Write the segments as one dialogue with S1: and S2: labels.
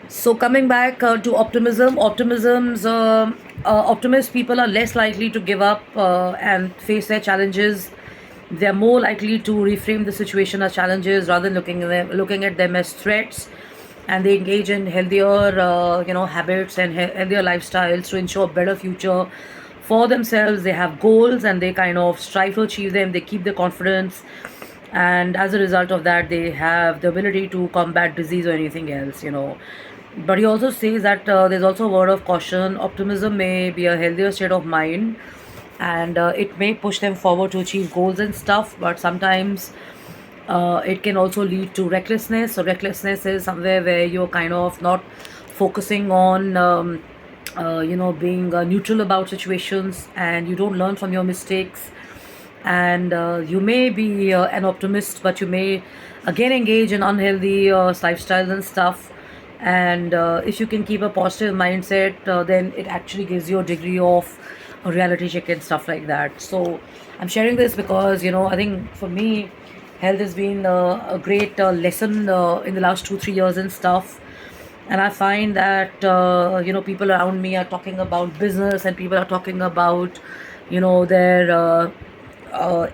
S1: So coming back to optimist people are less likely to give up and face their challenges. They're more likely to reframe the situation as challenges rather than looking at them as threats, and they engage in healthier, habits and healthier lifestyles to ensure a better future for themselves. They have goals and they kind of strive to achieve them. They keep their confidence, and as a result of that, they have the ability to combat disease or anything else. But he also says that there's also a word of caution. Optimism may be a healthier state of mind, and it may push them forward to achieve goals and stuff, but sometimes it can also lead to recklessness. So recklessness is somewhere where you're kind of not focusing on being neutral about situations, and you don't learn from your mistakes. And you may be an optimist, but you may again engage in unhealthy lifestyles and stuff. And if you can keep a positive mindset, then it actually gives you a degree of a reality check and stuff like that. So I'm sharing this because I think for me, health has been a great lesson in the last 2-3 years and stuff. And I find that people around me are talking about business, and people are talking about their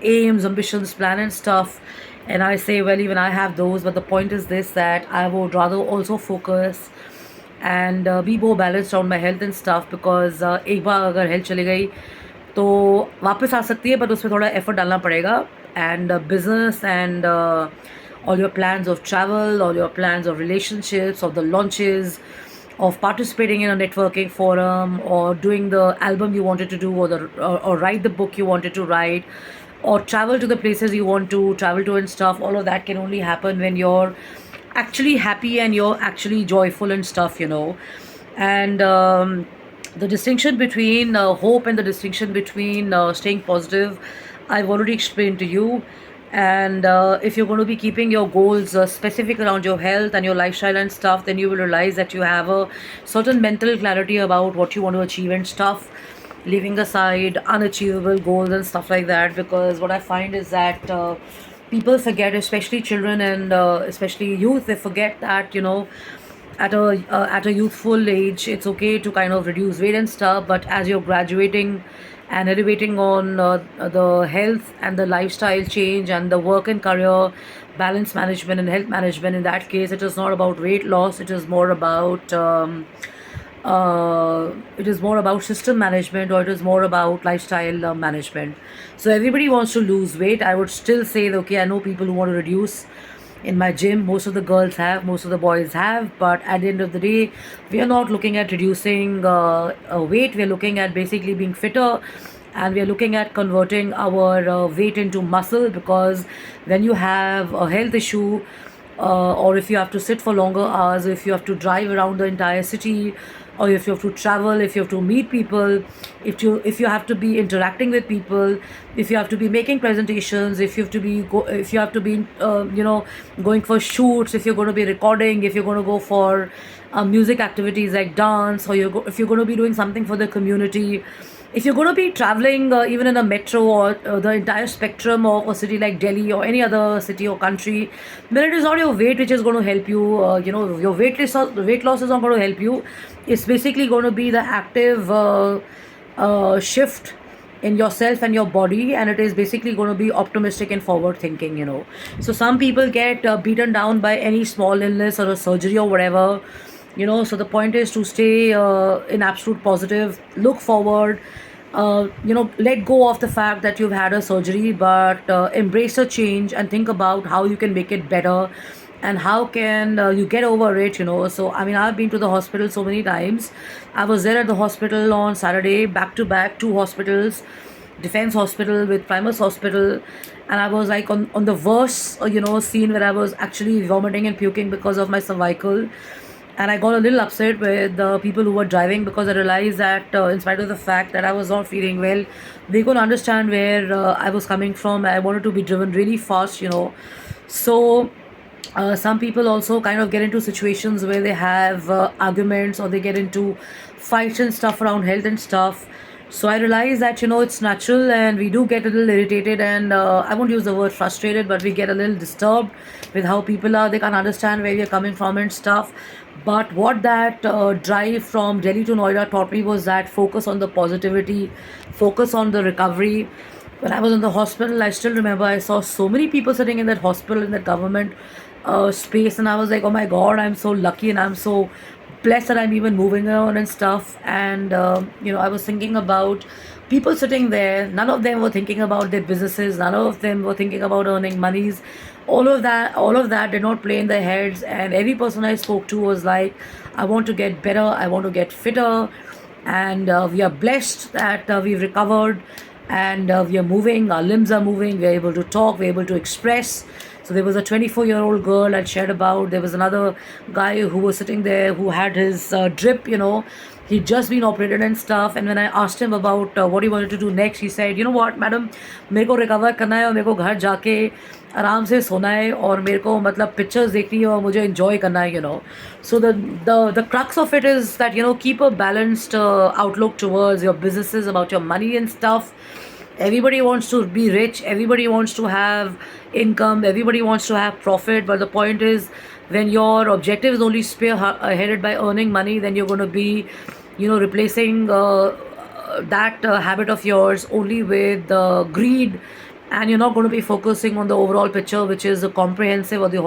S1: aims, ambitions, plan, and stuff. And I say, well, even I have those, but the point is this, that I would rather also focus and be more balanced around my health and stuff, because एक बार अगर health चली गई तो वापस आ सकती है, but उसमें थोड़ा एफर्ट डालना पड़ेगा. And business and all your plans of travel, all your plans of relationships, of the launches, of participating in a networking forum, or doing the album you wanted to do, or write the book you wanted to write, or travel to the places you want to travel to and stuff. All of that can only happen when you're actually happy and you're actually joyful and stuff. And the distinction between hope and the distinction between staying positive, I've already explained to you. And if you're going to be keeping your goals specific around your health and your lifestyle and stuff, then you will realize that you have a certain mental clarity about what you want to achieve and stuff, leaving aside unachievable goals and stuff like that. Because what I find is that people forget, especially children and especially youth, they forget that at a youthful age, it's okay to kind of reduce weight and stuff. But as you're graduating and elevating on the health and the lifestyle change and the work and career balance management and health management, in that case, it is not about weight loss. It is more about system management, or it is more about lifestyle management. So everybody wants to lose weight. I would still say that, okay, I know people who want to reduce. In my gym, most of the girls have, most of the boys have, but at the end of the day, we are not looking at reducing weight. We are looking at basically being fitter, and we are looking at converting our weight into muscle. Because when you have a health issue, or if you have to sit for longer hours, if you have to drive around the entire city, or if you have to travel, if you have to meet people, if you have to be interacting with people, if you have to be making presentations, if you have to be going for shoots, if you're going to be recording, if you're going to go for music activities like dance, or if you're going to be doing something for the community, if you're going to be traveling even in a metro, or the entire spectrum of a city like Delhi or any other city or country, then it is not your weight which is going to help you. Your weight loss is not going to help you. It's basically going to be the active shift in yourself and your body, and it is basically going to be optimistic and forward thinking. So some people get beaten down by any small illness or a surgery or whatever. So the point is to stay in absolute positive, look forward, let go of the fact that you've had a surgery, but embrace the change and think about how you can make it better, and how can you get over it. So I mean, I've been to the hospital so many times. I was there at the hospital on Saturday, back to back, two hospitals, Defense Hospital with Primus Hospital. And I was like on the worst scene where I was actually vomiting and puking because of my cervical. And I got a little upset with the people who were driving, because I realized that in spite of the fact that I was not feeling well, they could understand where I was coming from. I wanted to be driven really fast. So some people also kind of get into situations where they have arguments, or they get into fights and stuff around health and stuff. So I realize that it's natural, and we do get a little irritated, and I won't use the word frustrated, but we get a little disturbed with how people are. They can't understand where we're coming from and stuff. But what that drive from Delhi to Noida taught me was that focus on the positivity, focus on the recovery. When I was in the hospital, I still remember I saw so many people sitting in that hospital, in that government space, and I was like, oh my god, I'm so lucky and I'm so blessed that I'm even moving around and stuff. And I was thinking about people sitting there. None of them were thinking about their businesses. None of them were thinking about earning monies. All of that did not play in their heads. And every person I spoke to was like, I want to get better. I want to get fitter. And we are blessed that we've recovered, and we are moving. Our limbs are moving. We're able to talk. We're able to express. So there was a 24-year-old girl I'd shared about. There was another guy who was sitting there who had his drip. He'd just been operated and stuff. And when I asked him about what he wanted to do next, he said, you know what, madam, मेरे को recover करना है और मेरे को घर जाके आराम से सोना है और मेरे को मतलब पिक्चर्स देखनी है और मुझे enjoy करना है. So the crux of it is that keep a balanced outlook towards your businesses, about your money and stuff. Everybody wants to be rich, everybody wants to have income, everybody wants to have profit, but the point is, when your objective is only spearheaded by earning money, then you're going to be replacing that habit of yours only with greed, and you're not going to be focusing on the overall picture, which is the comprehensive or the